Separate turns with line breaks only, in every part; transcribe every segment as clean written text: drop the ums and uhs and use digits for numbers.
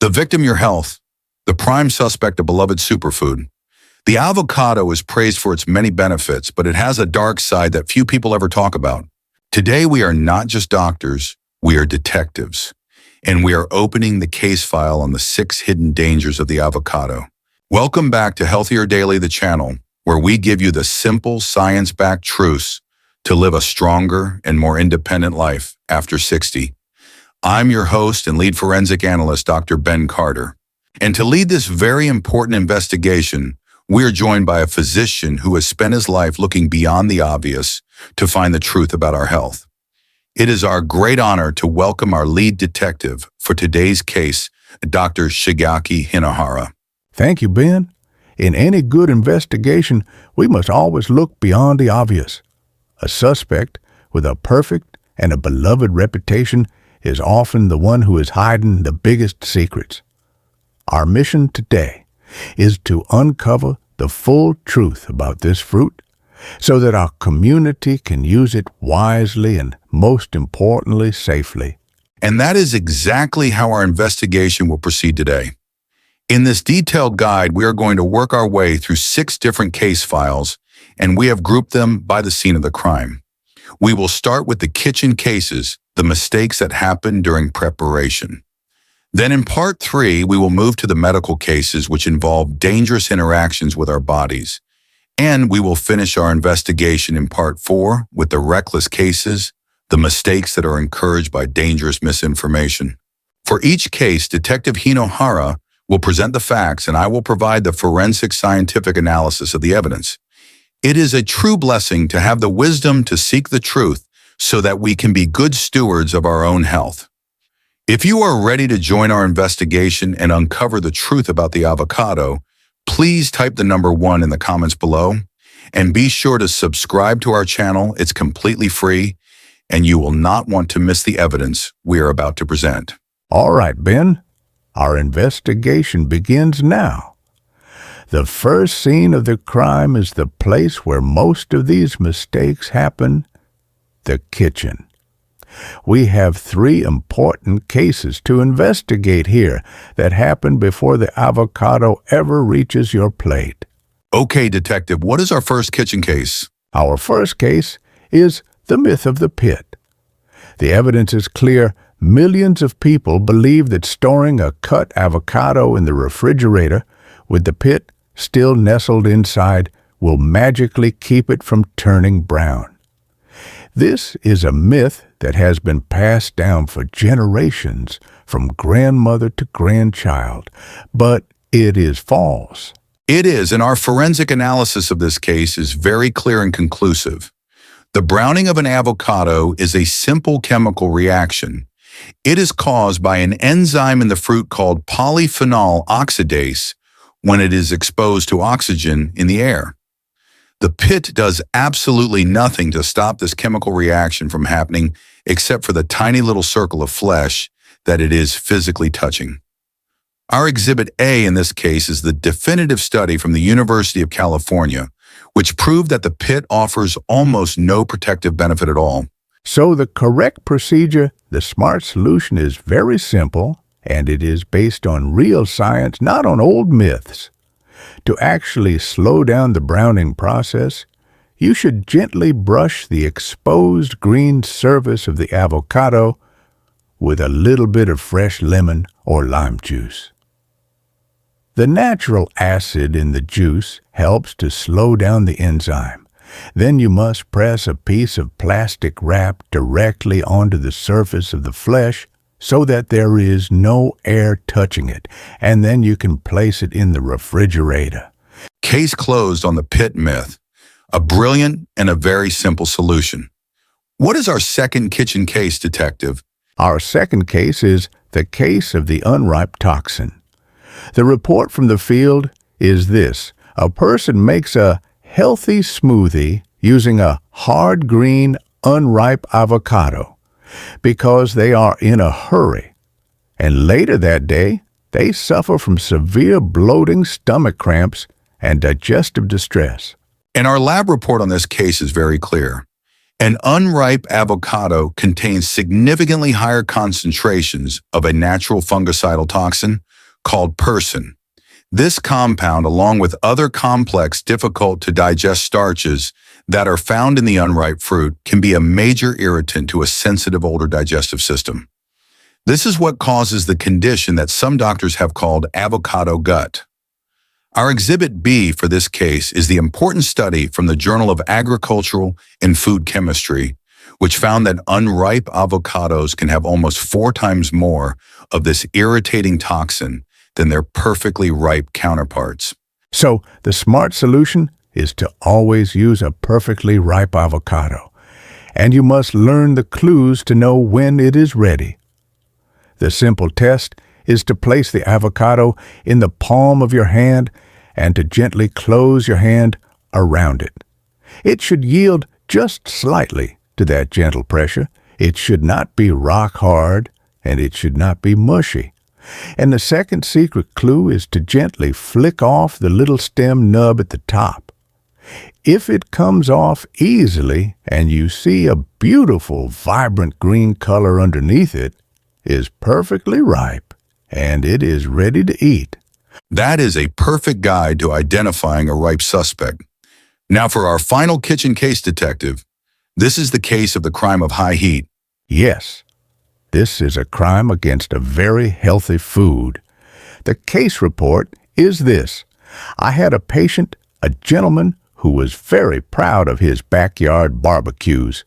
The victim, your health. The prime suspect, a beloved superfood. The avocado is praised for its many benefits, but it has a dark side that few people ever talk about. Today, we are not just doctors, we are detectives, and we are opening the case file on the 6 hidden dangers of the avocado. Welcome back to Healthier Daily, the channel, where we give you the simple, science-backed truths to live a stronger and more independent life after 60. I'm your host and lead forensic analyst, Dr. Ben Carter. And to lead this very important investigation, we are joined by a physician who has spent his life looking beyond the obvious to find the truth about our health. It is our great honor to welcome our lead detective for today's case, Dr. Shigeaki Hinohara.
Thank you, Ben. In any good investigation, we must always look beyond the obvious. A suspect with a perfect and a beloved reputation is often the one who is hiding the biggest secrets. Our mission today is to uncover the full truth about this fruit so that our community can use it wisely and, most importantly, safely.
And that is exactly how our investigation will proceed today. In this detailed guide, we are going to work our way through 6 different case files, and we have grouped them by the scene of the crime. We will start with the kitchen cases, the mistakes that happened during preparation. Then in part 3, we will move to the medical cases which involve dangerous interactions with our bodies. And we will finish our investigation in part 4 with the reckless cases, the mistakes that are encouraged by dangerous misinformation. For each case, Detective Hinohara will present the facts and I will provide the forensic scientific analysis of the evidence. It is a true blessing to have the wisdom to seek the truth so that we can be good stewards of our own health. If you are ready to join our investigation and uncover the truth about the avocado, please type the number 1 in the comments below, and be sure to subscribe to our channel. It's completely free, and you will not want to miss the evidence we are about to present.
All right, Ben. Our investigation begins now. The first scene of the crime is the place where most of these mistakes happen, the kitchen. We have 3 important cases to investigate here that happen before the avocado ever reaches your plate.
Okay, Detective, what is our first kitchen case?
Our first case is the myth of the pit. The evidence is clear. Millions of people believe that storing a cut avocado in the refrigerator with the pit still nestled inside will magically keep it from turning brown. This is a myth that has been passed down for generations from grandmother to grandchild, but it is false.
It is, and our forensic analysis of this case is very clear and conclusive. The browning of an avocado is a simple chemical reaction. It is caused by an enzyme in the fruit called polyphenol oxidase when it is exposed to oxygen in the air. The pit does absolutely nothing to stop this chemical reaction from happening except for the tiny little circle of flesh that it is physically touching. Our Exhibit A in this case is the definitive study from the University of California, which proved that the pit offers almost no protective benefit at all.
So the correct procedure, the smart solution, is very simple, and it is based on real science, not on old myths. To actually slow down the browning process, you should gently brush the exposed green surface of the avocado with a little bit of fresh lemon or lime juice. The natural acid in the juice helps to slow down the enzyme. Then you must press a piece of plastic wrap directly onto the surface of the flesh so that there is no air touching it, and then you can place it in the refrigerator.
Case closed on the pit myth. A brilliant and a very simple solution. What is our second kitchen case, Detective?
Our second case is the case of the unripe toxin. The report from the field is this: a person makes a healthy smoothie using a hard green, unripe avocado because they are in a hurry. And later that day, they suffer from severe bloating, stomach cramps, and digestive distress.
And our lab report on this case is very clear. An unripe avocado contains significantly higher concentrations of a natural fungicidal toxin, called persin. This compound, along with other complex, difficult-to-digest starches that are found in the unripe fruit, can be a major irritant to a sensitive older digestive system. This is what causes the condition that some doctors have called avocado gut. Our Exhibit B for this case is the important study from the Journal of Agricultural and Food Chemistry, which found that unripe avocados can have almost 4 times more of this irritating toxin than their perfectly ripe counterparts.
So the smart solution is to always use a perfectly ripe avocado, and you must learn the clues to know when it is ready. The simple test is to place the avocado in the palm of your hand and to gently close your hand around it. It should yield just slightly to that gentle pressure. It should not be rock hard, and it should not be mushy. And the second secret clue is to gently flick off the little stem nub at the top. If it comes off easily and you see a beautiful, vibrant green color underneath it, is perfectly ripe, and it is ready to eat.
That is a perfect guide to identifying a ripe suspect. Now for our final kitchen case, detective. This is the case of the crime of high heat.
Yes, this is a crime against a very healthy food. The case report is this. I had a patient, a gentleman, who was very proud of his backyard barbecues.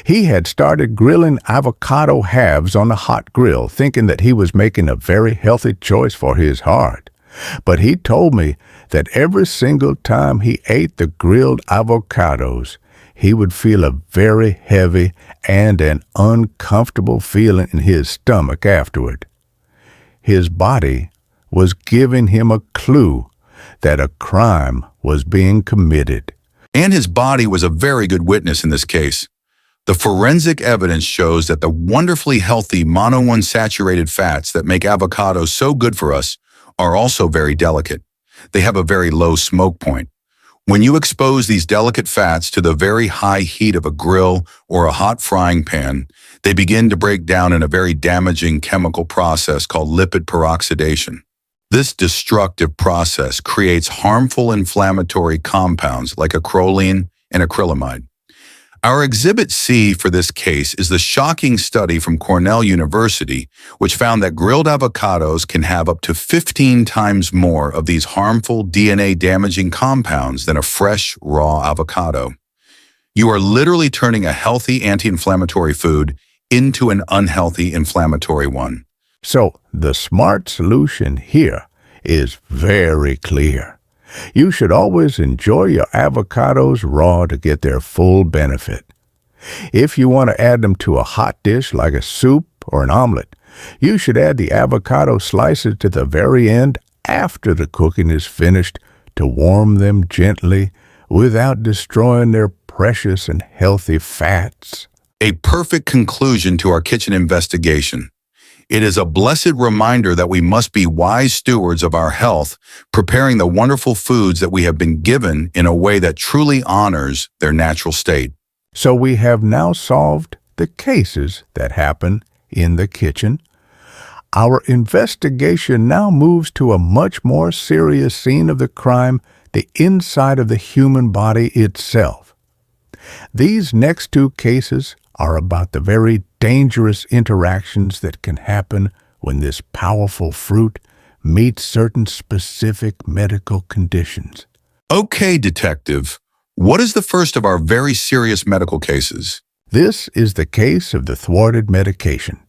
He had started grilling avocado halves on a hot grill, thinking that he was making a very healthy choice for his heart. But he told me that every single time he ate the grilled avocados, he would feel a very heavy and an uncomfortable feeling in his stomach afterward. His body was giving him a clue that a crime was being committed.
And his body was a very good witness in this case. The forensic evidence shows that the wonderfully healthy monounsaturated fats that make avocados so good for us are also very delicate. They have a very low smoke point. When you expose these delicate fats to the very high heat of a grill or a hot frying pan, they begin to break down in a very damaging chemical process called lipid peroxidation. This destructive process creates harmful inflammatory compounds like acrolein and acrylamide. Our Exhibit C for this case is the shocking study from Cornell University, which found that grilled avocados can have up to 15 times more of these harmful DNA-damaging compounds than a fresh, raw avocado. You are literally turning a healthy anti-inflammatory food into an unhealthy inflammatory one.
So the smart solution here is very clear. You should always enjoy your avocados raw to get their full benefit. If you want to add them to a hot dish like a soup or an omelet, you should add the avocado slices to the very end after the cooking is finished to warm them gently without destroying their precious and healthy fats.
A perfect conclusion to our kitchen investigation. It is a blessed reminder that we must be wise stewards of our health, preparing the wonderful foods that we have been given in a way that truly honors their natural state.
So we have now solved the cases that happen in the kitchen. Our investigation now moves to a much more serious scene of the crime, the inside of the human body itself. These next 2 cases are about the very dangerous interactions that can happen when this powerful fruit meets certain specific medical conditions.
Okay, detective. What is the first of our very serious medical cases?
This is the case of the thwarted medication.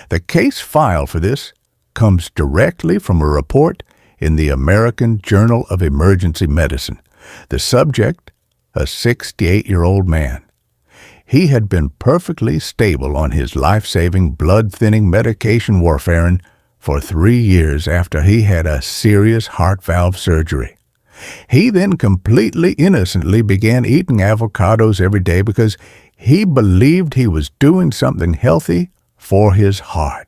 The case file for this comes directly from a report in the American Journal of Emergency Medicine. The subject, a 68-year-old man. He had been perfectly stable on his life-saving, blood-thinning medication warfarin for 3 years after he had a serious heart valve surgery. He then completely innocently began eating avocados every day because he believed he was doing something healthy for his heart.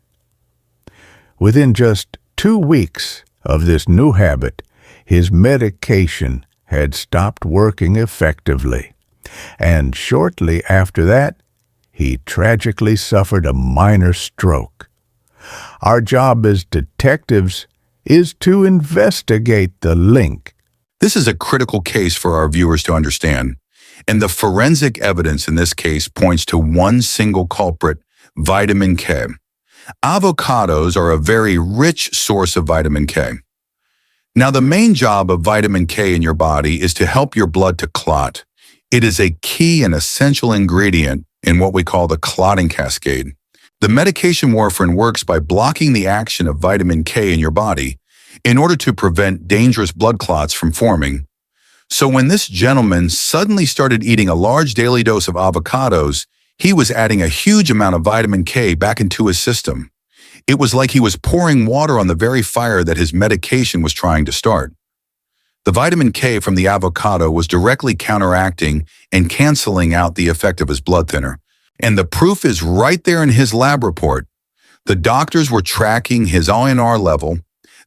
Within just 2 weeks of this new habit, his medication had stopped working effectively. And shortly after that, he tragically suffered a minor stroke. Our job as detectives is to investigate the link.
This is a critical case for our viewers to understand, and the forensic evidence in this case points to one single culprit, vitamin K. Avocados are a very rich source of vitamin K. Now, the main job of vitamin K in your body is to help your blood to clot. It is a key and essential ingredient in what we call the clotting cascade. The medication warfarin works by blocking the action of vitamin K in your body in order to prevent dangerous blood clots from forming. So when this gentleman suddenly started eating a large daily dose of avocados, he was adding a huge amount of vitamin K back into his system. It was like he was pouring water on the very fire that his medication was trying to start. The vitamin K from the avocado was directly counteracting and canceling out the effect of his blood thinner. And the proof is right there in his lab report. The doctors were tracking his INR level.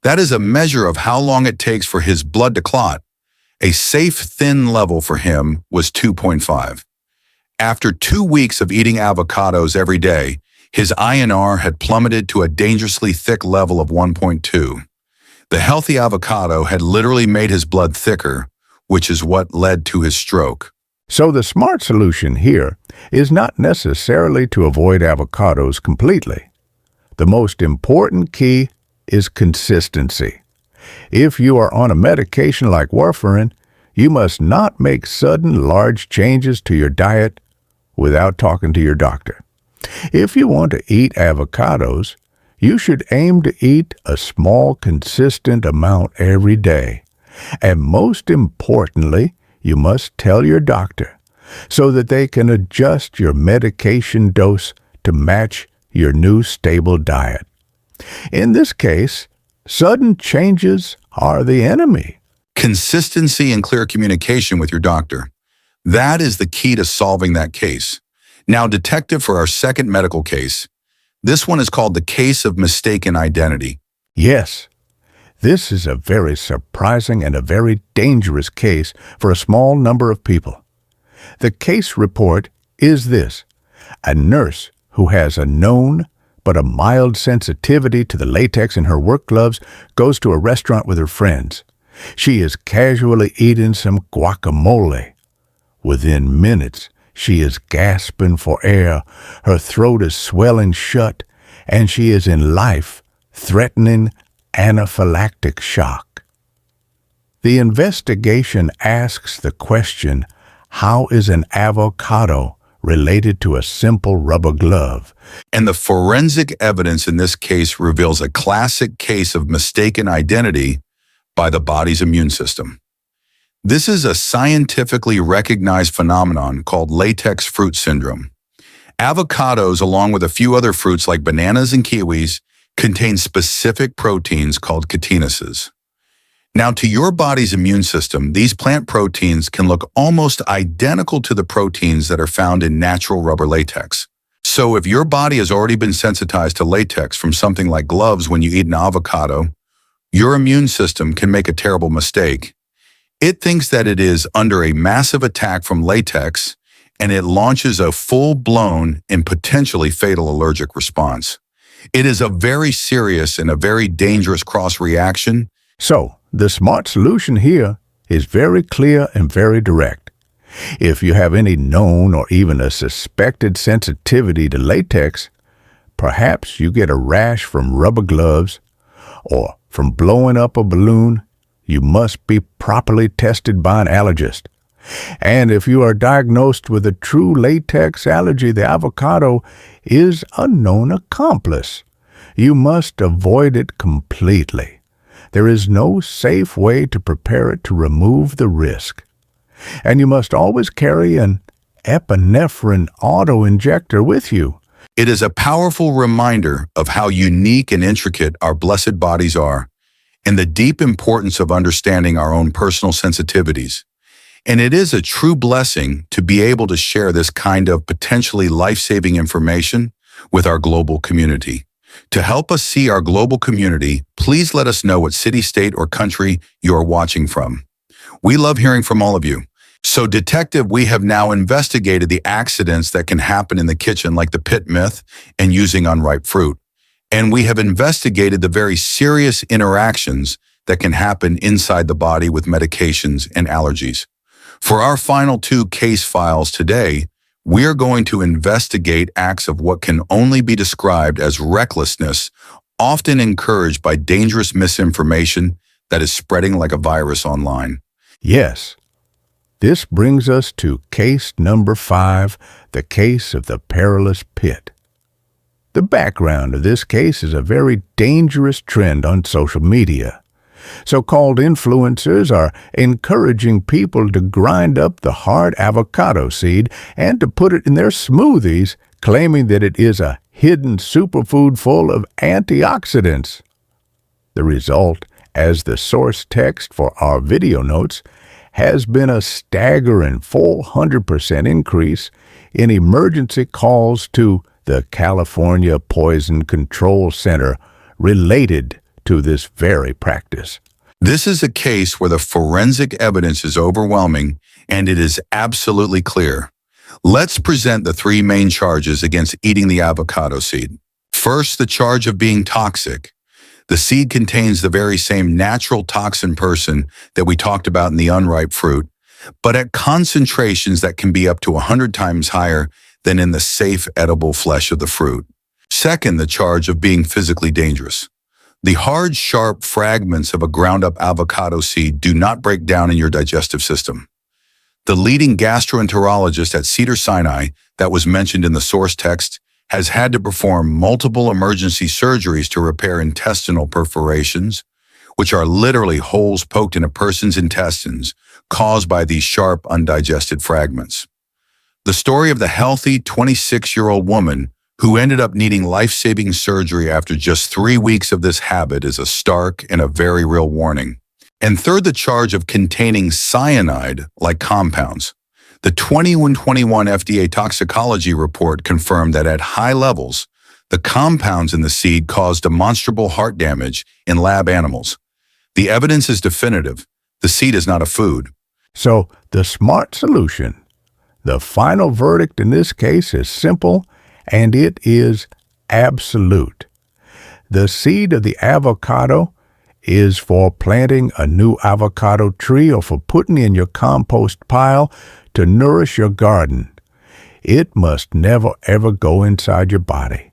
That is a measure of how long it takes for his blood to clot. A safe thin level for him was 2.5. After 2 weeks of eating avocados every day, his INR had plummeted to a dangerously thick level of 1.2. The healthy avocado had literally made his blood thicker, which is what led to his stroke.
So the smart solution here is not necessarily to avoid avocados completely. The most important key is consistency. If you are on a medication like warfarin, you must not make sudden large changes to your diet without talking to your doctor. If you want to eat avocados, you should aim to eat a small, consistent amount every day. And most importantly, you must tell your doctor so that they can adjust your medication dose to match your new stable diet. In this case, sudden changes are the enemy.
Consistency and clear communication with your doctor. That is the key to solving that case. Now, detective, for our second medical case. This one is called the case of mistaken identity.
Yes, this is a very surprising and a very dangerous case for a small number of people. The case report is this: a nurse who has a known but a mild sensitivity to the latex in her work gloves goes to a restaurant with her friends. She is casually eating some guacamole. Within minutes, she is gasping for air, her throat is swelling shut, and she is in life-threatening anaphylactic shock. The investigation asks the question, how is an avocado related to a simple rubber glove?
And the forensic evidence in this case reveals a classic case of mistaken identity by the body's immune system. This is a scientifically recognized phenomenon called latex fruit syndrome. Avocados, along with a few other fruits like bananas and kiwis, contain specific proteins called chitinases. Now, to your body's immune system, these plant proteins can look almost identical to the proteins that are found in natural rubber latex. So if your body has already been sensitized to latex from something like gloves when you eat an avocado, your immune system can make a terrible mistake. It thinks that it is under a massive attack from latex, and it launches a full-blown and potentially fatal allergic response. It is a very serious and a very dangerous cross-reaction.
So, the smart solution here is very clear and very direct. If you have any known or even a suspected sensitivity to latex, perhaps you get a rash from rubber gloves or from blowing up a balloon, you must be properly tested by an allergist. And if you are diagnosed with a true latex allergy, the avocado is a known accomplice. You must avoid it completely. There is no safe way to prepare it to remove the risk. And you must always carry an epinephrine auto-injector with you.
It is a powerful reminder of how unique and intricate our blessed bodies are, and the deep importance of understanding our own personal sensitivities. And it is a true blessing to be able to share this kind of potentially life-saving information with our global community. To help us see our global community, please let us know what city, state, or country you are watching from. We love hearing from all of you. So, detective, we have now investigated the accidents that can happen in the kitchen, like the pit myth and using unripe fruit. And we have investigated the very serious interactions that can happen inside the body with medications and allergies. For our final two case files today, we are going to investigate acts of what can only be described as recklessness, often encouraged by dangerous misinformation that is spreading like a virus online.
Yes, this brings us to case number 5, the case of the perilous pit. The background of this case is a very dangerous trend on social media. So-called influencers are encouraging people to grind up the hard avocado seed and to put it in their smoothies, claiming that it is a hidden superfood full of antioxidants. The result, as the source text for our video notes, has been a staggering 400% increase in emergency calls to the California Poison Control Center related to this very practice.
This is a case where the forensic evidence is overwhelming and it is absolutely clear. Let's present the 3 main charges against eating the avocado seed. First, the charge of being toxic. The seed contains the very same natural toxin person that we talked about in the unripe fruit, but at concentrations that can be up to 100 times higher than in the safe edible flesh of the fruit. Second, the charge of being physically dangerous. The hard, sharp fragments of a ground-up avocado seed do not break down in your digestive system. The leading gastroenterologist at Cedars-Sinai that was mentioned in the source text has had to perform multiple emergency surgeries to repair intestinal perforations, which are literally holes poked in a person's intestines caused by these sharp, undigested fragments. The story of the healthy 26-year-old woman who ended up needing life-saving surgery after just 3 weeks of this habit is a stark and a very real warning. And third, the charge of containing cyanide-like compounds. The 2021 FDA toxicology report confirmed that at high levels, the compounds in the seed caused demonstrable heart damage in lab animals. The evidence is definitive. The seed is not a food.
So, the smart solution. The final verdict in this case is simple, and it is absolute. The seed of the avocado is for planting a new avocado tree or for putting in your compost pile to nourish your garden. It must never ever go inside your body.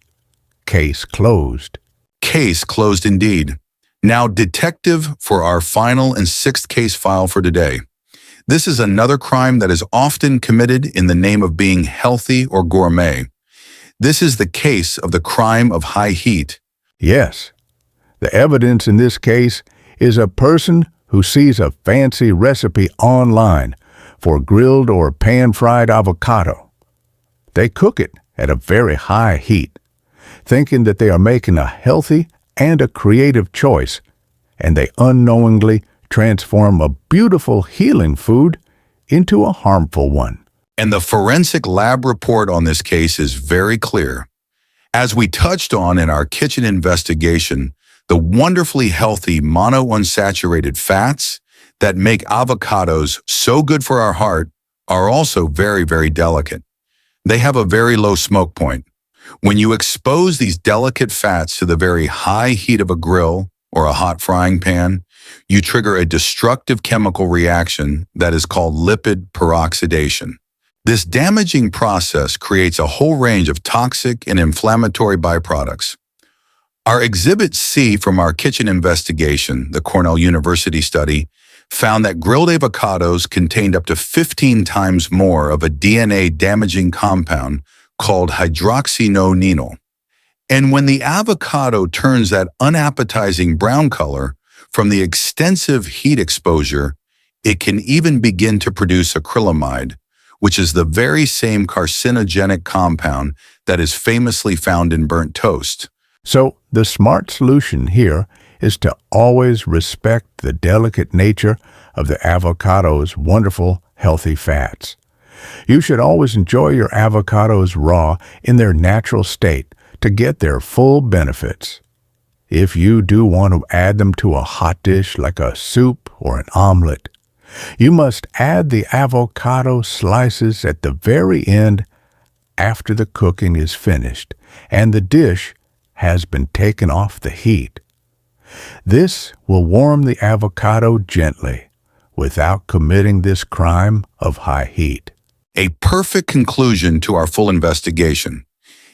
Case closed.
Case closed indeed. Now, detective, for our final and 6th case file for today. This is another crime that is often committed in the name of being healthy or gourmet. This is the case of the crime of high heat.
Yes, the evidence in this case is a person who sees a fancy recipe online for grilled or pan-fried avocado. They cook it at a very high heat, thinking that they are making a healthy and a creative choice, and they unknowingly transform a beautiful healing food into a harmful one.
And the forensic lab report on this case is very clear. As we touched on in our kitchen investigation, the wonderfully healthy monounsaturated fats that make avocados so good for our heart are also very, very delicate. They have a very low smoke point. When you expose these delicate fats to the very high heat of a grill or a hot frying pan, you trigger a destructive chemical reaction that is called lipid peroxidation. This damaging process creates a whole range of toxic and inflammatory byproducts. Our Exhibit C from our kitchen investigation, the Cornell University study, found that grilled avocados contained up to 15 times more of a DNA-damaging compound called hydroxynonenal. And when the avocado turns that unappetizing brown color from the extensive heat exposure, it can even begin to produce acrylamide, which is the very same carcinogenic compound that is famously found in burnt toast.
So, the smart solution here is to always respect the delicate nature of the avocado's wonderful, healthy fats. You should always enjoy your avocados raw in their natural state to get their full benefits. If you do want to add them to a hot dish like a soup or an omelet, you must add the avocado slices at the very end after the cooking is finished and the dish has been taken off the heat. This will warm the avocado gently without committing this crime of high heat.
A perfect conclusion to our full investigation.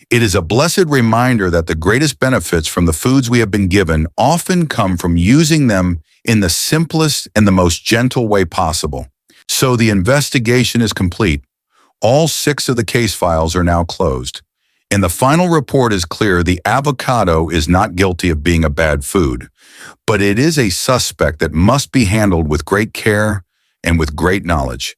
It is a blessed reminder that the greatest benefits from the foods we have been given often come from using them in the simplest and the most gentle way possible. So the investigation is complete. All 6 of the case files are now closed. And the final report is clear: the avocado is not guilty of being a bad food, but it is a suspect that must be handled with great care and with great knowledge.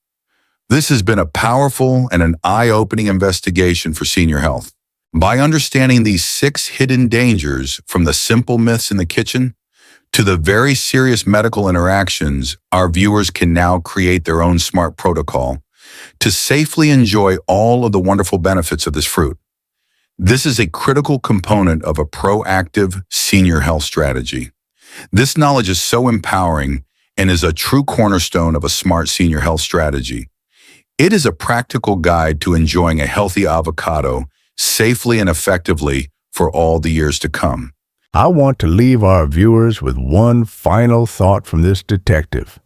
This has been a powerful and an eye-opening investigation for senior health. By understanding these 6 hidden dangers, from the simple myths in the kitchen to the very serious medical interactions, our viewers can now create their own smart protocol to safely enjoy all of the wonderful benefits of this fruit. This is a critical component of a proactive senior health strategy. This knowledge is so empowering and is a true cornerstone of a smart senior health strategy. It is a practical guide to enjoying a healthy avocado safely and effectively for all the years to come.
I want to leave our viewers with one final thought from this detective.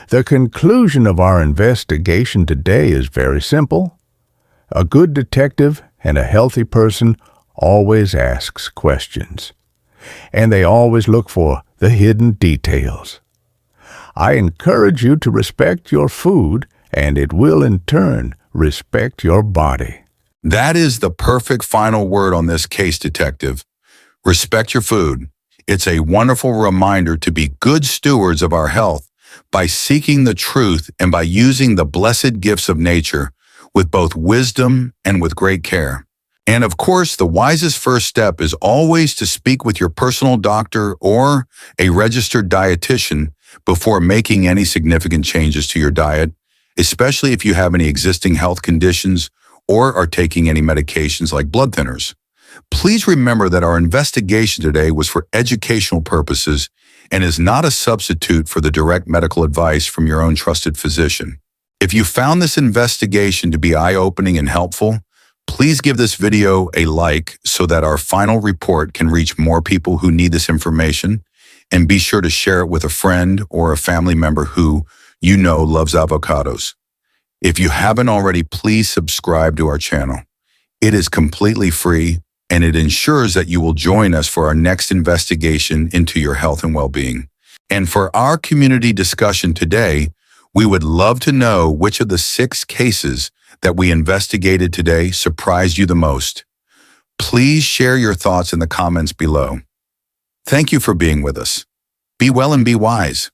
The conclusion of our investigation today is very simple. A good detective and a healthy person always asks questions, and they always look for the hidden details. I encourage you to respect your food, and it will in turn respect your body.
That is the perfect final word on this case, detective. Respect your food. It's a wonderful reminder to be good stewards of our health by seeking the truth and by using the blessed gifts of nature with both wisdom and with great care. And of course, the wisest first step is always to speak with your personal doctor or a registered dietitian before making any significant changes to your diet, especially if you have any existing health conditions or are taking any medications like blood thinners. Please remember that our investigation today was for educational purposes and is not a substitute for the direct medical advice from your own trusted physician. If you found this investigation to be eye-opening and helpful, please give this video a like so that our final report can reach more people who need this information, and be sure to share it with a friend or a family member who you know loves avocados. If you haven't already, please subscribe to our channel. It is completely free, and it ensures that you will join us for our next investigation into your health and well-being. And for our community discussion today, we would love to know which of the 6 cases that we investigated today surprised you the most. Please share your thoughts in the comments below. Thank you for being with us. Be well and be wise.